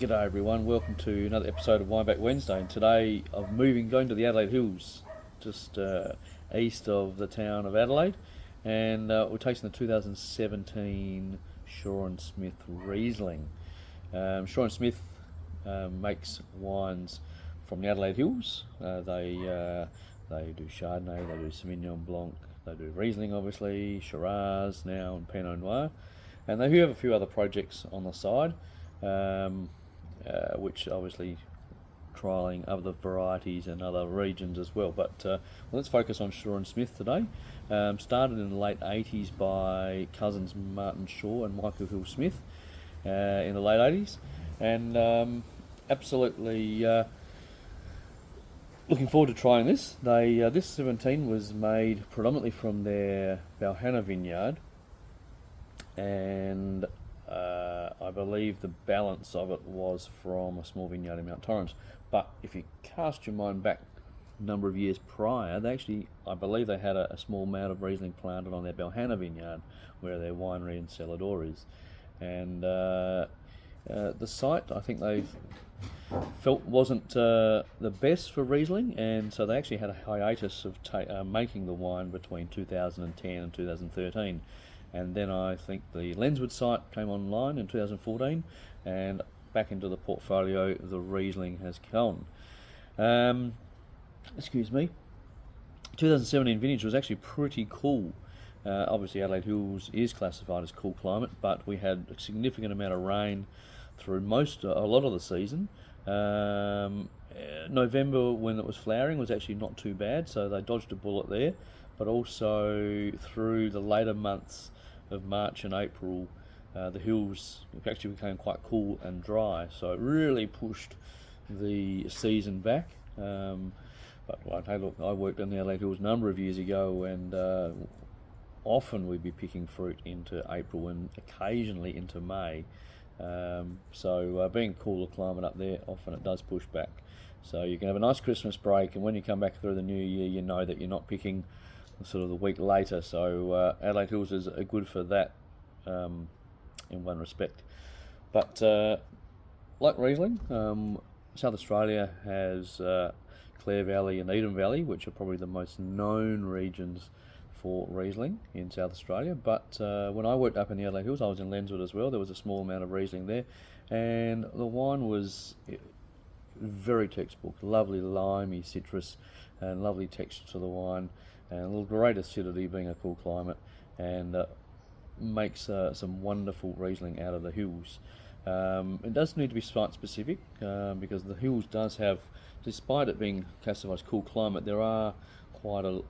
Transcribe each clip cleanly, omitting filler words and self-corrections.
G'day everyone, welcome to another episode of Wineback Wednesday, and today I'm going to the Adelaide Hills, just east of the town of Adelaide, and we're tasting the 2017 Shaw and Smith Riesling. Shaw and Smith makes wines from the Adelaide Hills. They do Chardonnay, they do Sauvignon Blanc, they do Riesling obviously, Shiraz now, and Pinot Noir, and they do have a few other projects on the side. Which obviously trialling other varieties in other regions as well. But let's focus on Shaw and Smith today. Started in the late 80s by cousins Martin Shaw and Michael Hill Smith in the late 80s, and absolutely looking forward to trying this. This 17 was made predominantly from their Balhana vineyard, and I believe the balance of it was from a small vineyard in Mount Torrens. But if you cast your mind back a number of years prior, I believe they had a small amount of Riesling planted on their Balhana vineyard, where their winery and cellar is. And the site, I think they felt wasn't the best for Riesling, and so they actually had a hiatus of making the wine between 2010 and 2013. And then I think the Lenswood site came online in 2014, and back into the portfolio the Riesling has come. Excuse me. 2017 vintage was actually pretty cool. Obviously Adelaide Hills is classified as cool climate, but we had a significant amount of rain through a lot of the season. November, when it was flowering, was actually not too bad, so they dodged a bullet there. But also through the later months of March and April, the hills actually became quite cool and dry, so it really pushed the season back. But hey, look, I worked in the Adelaide Hills a number of years ago, and often we'd be picking fruit into April and occasionally into May. So being a cooler climate up there, often it does push back. So you can have a nice Christmas break, and when you come back through the new year, you know that you're not picking sort of the week later. So Adelaide Hills is good for that in one respect. But like Riesling, South Australia has Clare Valley and Eden Valley, which are probably the most known regions for Riesling in South Australia. But when I worked up in the Adelaide Hills, I was in Lenswood as well. There was a small amount of Riesling there, and the wine was very textbook, lovely limey citrus and lovely texture to the wine, and a little great acidity being a cool climate, and makes some wonderful Riesling out of the hills. It does need to be site specific, because the hills does have, despite it being classified as cool climate, there are quite a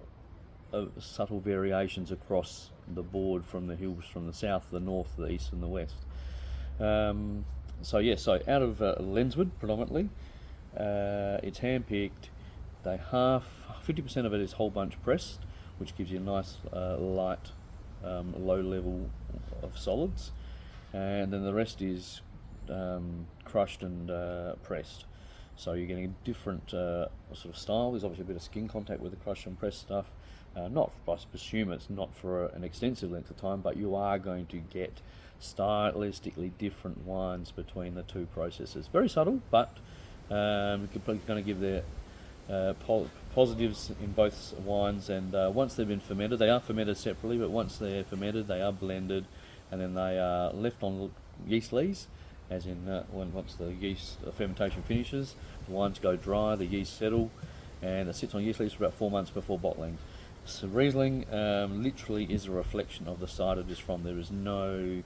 subtle variations across the board from the hills, from the south, the north, the east and the west. So out of Lenswood predominantly, it's hand-picked. 50% of it is whole bunch pressed, which gives you a nice light low level of solids, and then the rest is crushed and pressed. So you're getting a different sort of style. There's obviously a bit of skin contact with the crushed and pressed stuff. I presume it's not for an extensive length of time, but you are going to get stylistically different wines between the two processes. Very subtle, but going to give their positives in both wines. And once they've been fermented, they are fermented separately, but once they're fermented, they are blended, and then they are left on yeast lees, as in once the fermentation finishes, the wines go dry, the yeast settle, and it sits on yeast lees for about 4 months before bottling. So Riesling literally is a reflection of the site it is from. There is no,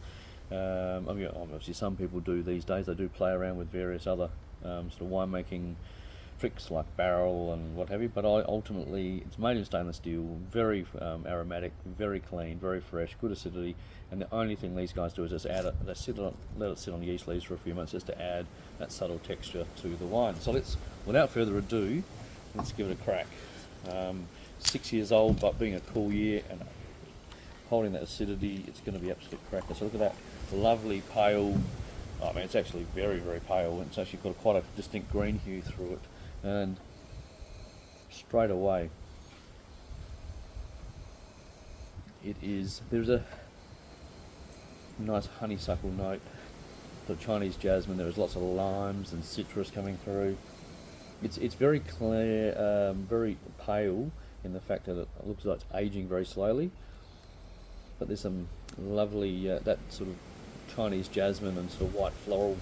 obviously some people do these days, they do play around with various other sort of winemaking tricks like barrel and what have you, but ultimately it's made in stainless steel, very aromatic, very clean, very fresh, good acidity, and the only thing these guys do is just add it, let it sit on yeast leaves for a few months just to add that subtle texture to the wine. So without further ado, let's give it a crack. 6 years old, but being a cool year and holding that acidity, it's going to be absolute cracker. So look at that lovely pale, it's actually very, very pale. It's actually got quite a distinct green hue through it, and straight away there's a nice honeysuckle note the Chinese jasmine. There is lots of limes and citrus coming through. It's very clear, very pale in the fact that it looks like it's aging very slowly. But there's some lovely that sort of Chinese jasmine and sort of white floral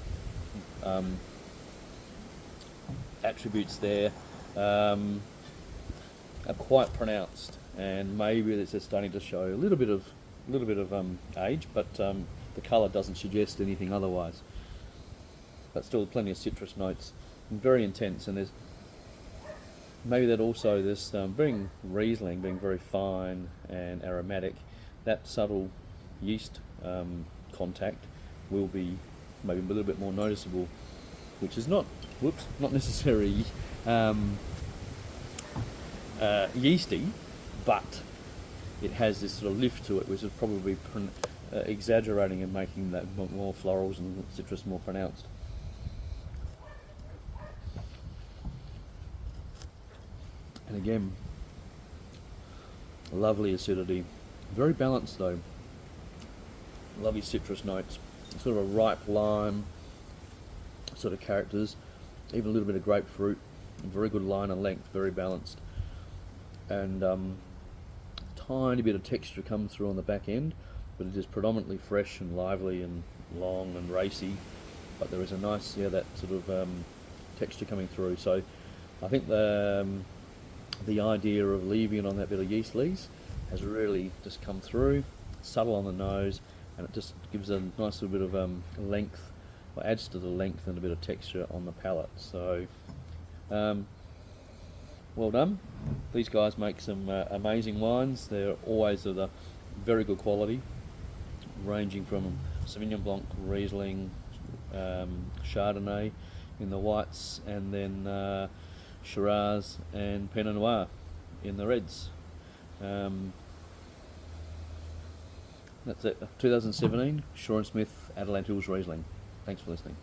attributes there are quite pronounced, and maybe it's just starting to show a little bit of age, but the colour doesn't suggest anything otherwise. But still, plenty of citrus notes, and very intense. And there's maybe that also this being Riesling, being very fine and aromatic, that subtle yeast contact will be maybe a little bit more noticeable, which is not necessarily yeasty, but it has this sort of lift to it, which is probably exaggerating and making that more florals and citrus more pronounced. And again, lovely acidity, very balanced though. Lovely citrus notes, sort of a ripe lime sort of characters, even a little bit of grapefruit, very good line and length, very balanced, and tiny bit of texture comes through on the back end, but it is predominantly fresh and lively and long and racy, but there is a nice, that sort of texture coming through. So I think the idea of leaving it on that bit of yeast lees has really just come through, subtle on the nose, and it just gives a nice little bit of length, or adds to the length and a bit of texture on the palate. So well done. These guys make some amazing wines. They're always of a very good quality, ranging from Sauvignon Blanc, Riesling, Chardonnay in the whites, and then Shiraz and Pinot Noir in the reds. That's it. 2017 Shaw & Smith Adelaide Hills Riesling. Thanks for listening.